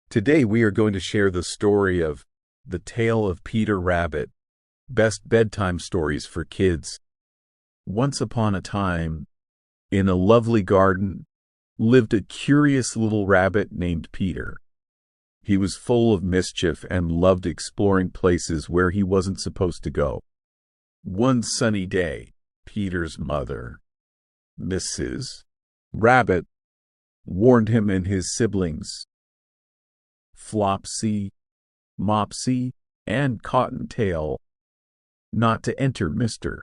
Today we are going to share the story of The Tale of Peter Rabbit, best bedtime stories for kids. Once upon a time, in a lovely garden, lived a curious little rabbit named Peter. He was full of mischief and loved exploring places where he wasn't supposed to go. One sunny day, Peter's mother, Mrs. Rabbit, warned him and his siblings, Flopsy, Mopsy, and Cottontail, not to enter Mr.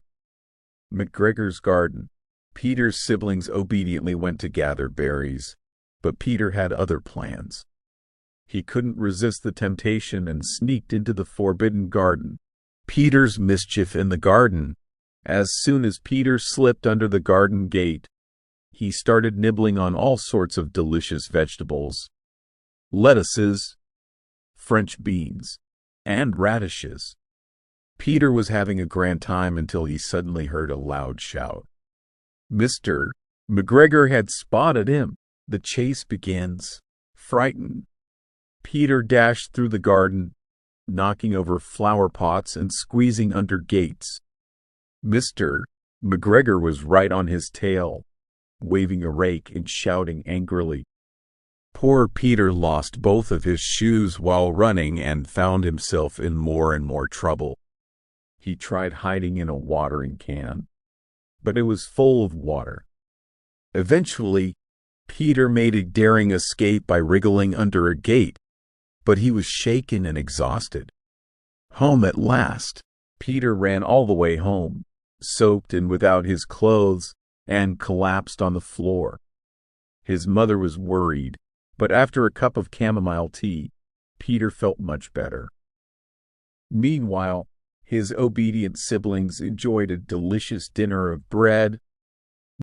McGregor's garden. Peter's siblings obediently went to gather berries, but Peter had other plans. He couldn't resist the temptation and sneaked into the forbidden garden. Peter's mischief in the garden. As soon as Peter slipped under the garden gate, he started nibbling on all sorts of delicious vegetables, lettuces, French beans, and radishes. Peter was having a grand time until he suddenly heard a loud shout. Mr. McGregor had spotted him. The chase begins. Frightened, Peter dashed through the garden, knocking over flower pots and squeezing under gates. Mr. McGregor was right on his tail, waving a rake and shouting angrily. Poor Peter lost both of his shoes while running and found himself in more and more trouble. He tried hiding in a watering can, but it was full of water. Eventually, Peter made a daring escape by wriggling under a gate, but he was shaken and exhausted. Home at last, Peter ran all the way home, soaked and without his clothes, and collapsed on the floor. His mother was worried, but after a cup of chamomile tea, Peter felt much better. Meanwhile, his obedient siblings enjoyed a delicious dinner of bread,